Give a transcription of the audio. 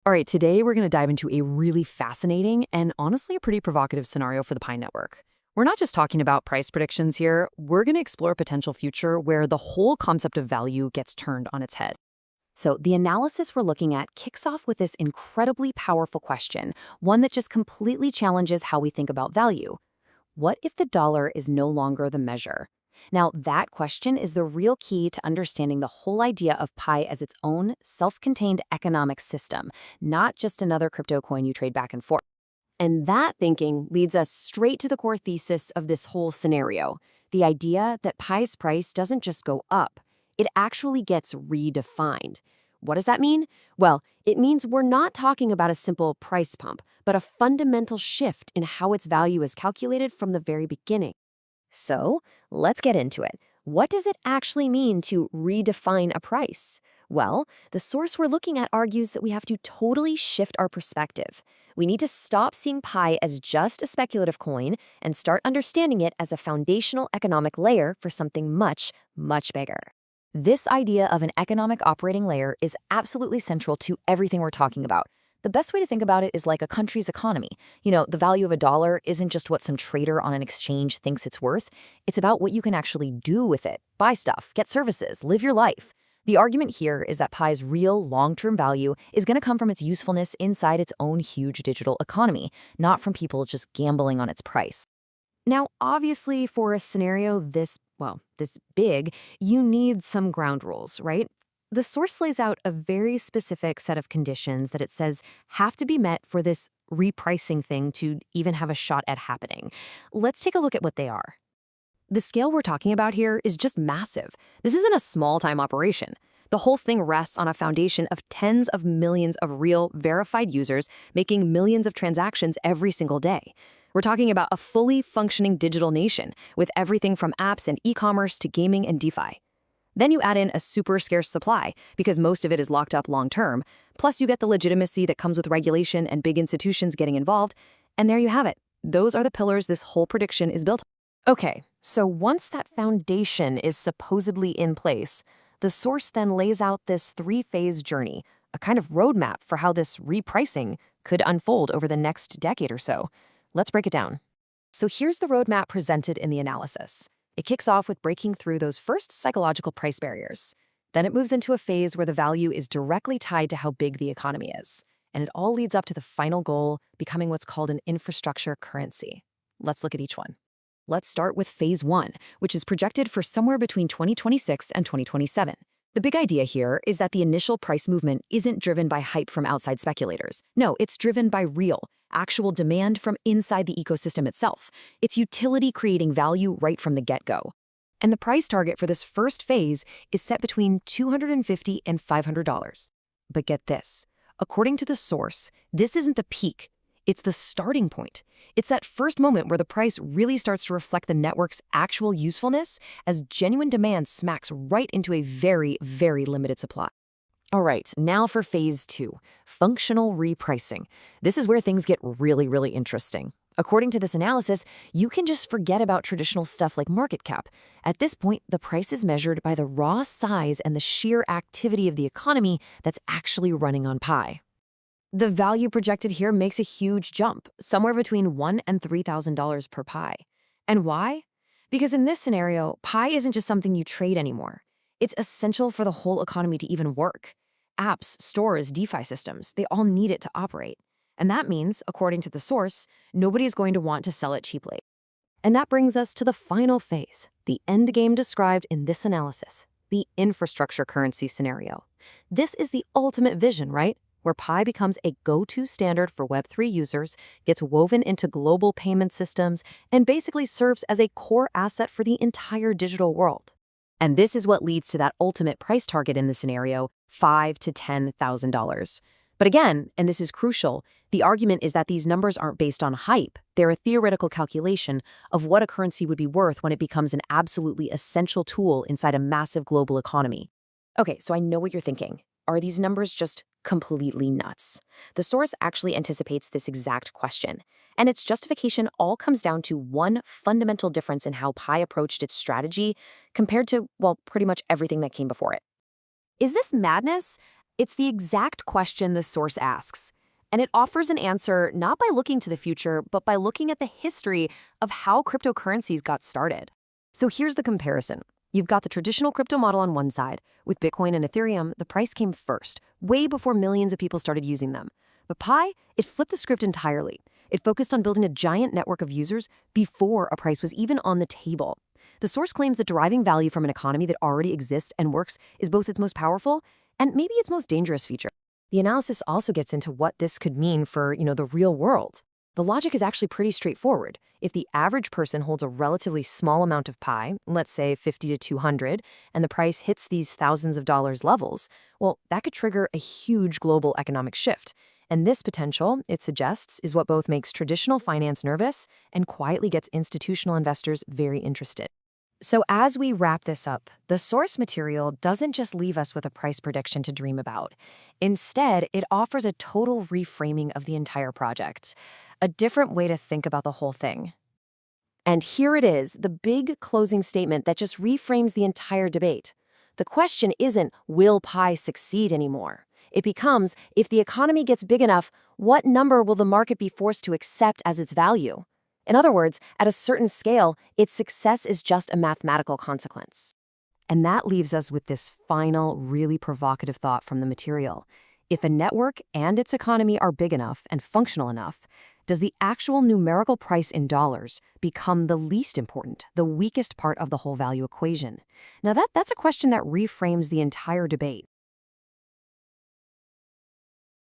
All right, today we're going to dive into a really fascinating and honestly a pretty provocative scenario for the Pi network. We're not just talking about price predictions here, we're going to explore a potential future where the whole concept of value gets turned on its head. So, the analysis we're looking at kicks off with this incredibly powerful question, one that just completely challenges how we think about value. What if the dollar is no longer the measure? Now, that question is the real key to understanding the whole idea of Pi as its own self-contained economic system, not just another crypto coin you trade back and forth. And that thinking leads us straight to the core thesis of this whole scenario, the idea that Pi's price doesn't just go up, it actually gets redefined. What does that mean? Well, it means we're not talking about a simple price pump, but a fundamental shift in how its value is calculated from the very beginning. So, let's get into it. What does it actually mean to redefine a price? Well, the source we're looking at argues that we have to totally shift our perspective. We need to stop seeing Pi as just a speculative coin and start understanding it as a foundational economic layer for something much, much bigger. This idea of an economic operating layer is absolutely central to everything we're talking about. The best way to think about it is like a country's economy. The value of a dollar isn't just what some trader on an exchange thinks it's worth. It's about what you can actually do with it, buy stuff, get services, live your life. The argument here is that Pi's real long-term value is going to come from its usefulness inside its own huge digital economy, not from people just gambling on its price. Now, obviously, for a scenario this big, you need some ground rules, right? The source lays out a very specific set of conditions that it says have to be met for this repricing thing to even have a shot at happening. Let's take a look at what they are. The scale we're talking about here is just massive. This isn't a small-time operation. The whole thing rests on a foundation of tens of millions of real, verified users making millions of transactions every single day. We're talking about a fully functioning digital nation with everything from apps and e-commerce to gaming and DeFi. Then you add in a super scarce supply because most of it is locked up long-term. Plus you get the legitimacy that comes with regulation and big institutions getting involved. And there you have it. Those are the pillars this whole prediction is built on. Okay, so once that foundation is supposedly in place, the source then lays out this three-phase journey, a kind of roadmap for how this repricing could unfold over the next decade or so. Let's break it down. So here's the roadmap presented in the analysis. It kicks off with breaking through those first psychological price barriers. Then it moves into a phase where the value is directly tied to how big the economy is. And it all leads up to the final goal, becoming what's called an infrastructure currency. Let's look at each one. Let's start with phase 1, which is projected for somewhere between 2026 and 2027. The big idea here is that the initial price movement isn't driven by hype from outside speculators. No, it's driven by real, actual demand from inside the ecosystem itself. It's utility creating value right from the get-go. And the price target for this first phase is set between $250 and $500. But get this, according to the source, this isn't the peak, it's the starting point. It's that first moment where the price really starts to reflect the network's actual usefulness as genuine demand smacks right into a very, very limited supply. All right, now for phase 2, functional repricing. This is where things get really, really interesting. According to this analysis, you can just forget about traditional stuff like market cap. At this point, the price is measured by the raw size and the sheer activity of the economy that's actually running on Pi. The value projected here makes a huge jump, somewhere between $1,000 and $3,000 per Pi. And why? Because in this scenario, Pi isn't just something you trade anymore. It's essential for the whole economy to even work. Apps, stores, DeFi systems, they all need it to operate. And that means, according to the source, nobody's going to want to sell it cheaply. And that brings us to the final phase, the end game described in this analysis, the infrastructure currency scenario. This is the ultimate vision, right? Where Pi becomes a go-to standard for Web3 users, gets woven into global payment systems, and basically serves as a core asset for the entire digital world. And this is what leads to that ultimate price target in the scenario, $5,000 to $10,000. But again, and this is crucial, the argument is that these numbers aren't based on hype. They're a theoretical calculation of what a currency would be worth when it becomes an absolutely essential tool inside a massive global economy. Okay, so I know what you're thinking. Are these numbers just completely nuts? The source actually anticipates this exact question, and its justification all comes down to one fundamental difference in how Pi approached its strategy compared to, well, pretty much everything that came before it. Is this madness? It's the exact question the source asks. And it offers an answer not by looking to the future, but by looking at the history of how cryptocurrencies got started. So here's the comparison. You've got the traditional crypto model on one side. With Bitcoin and Ethereum, the price came first, way before millions of people started using them. But Pi, it flipped the script entirely. It focused on building a giant network of users before a price was even on the table. The source claims that deriving value from an economy that already exists and works is both its most powerful and maybe its most dangerous feature. The analysis also gets into what this could mean for, the real world. The logic is actually pretty straightforward. If the average person holds a relatively small amount of Pi, let's say 50 to 200, and the price hits these thousands of dollars levels, well, that could trigger a huge global economic shift. And this potential, it suggests, is what both makes traditional finance nervous and quietly gets institutional investors very interested. So as we wrap this up, the source material doesn't just leave us with a price prediction to dream about. Instead, it offers a total reframing of the entire project, a different way to think about the whole thing. And here it is, the big closing statement that just reframes the entire debate. The question isn't, will Pi succeed anymore? It becomes, if the economy gets big enough, what number will the market be forced to accept as its value? In other words, at a certain scale, its success is just a mathematical consequence. And that leaves us with this final, really provocative thought from the material. If a network and its economy are big enough and functional enough, does the actual numerical price in dollars become the least important, the weakest part of the whole value equation? Now that's a question that reframes the entire debate.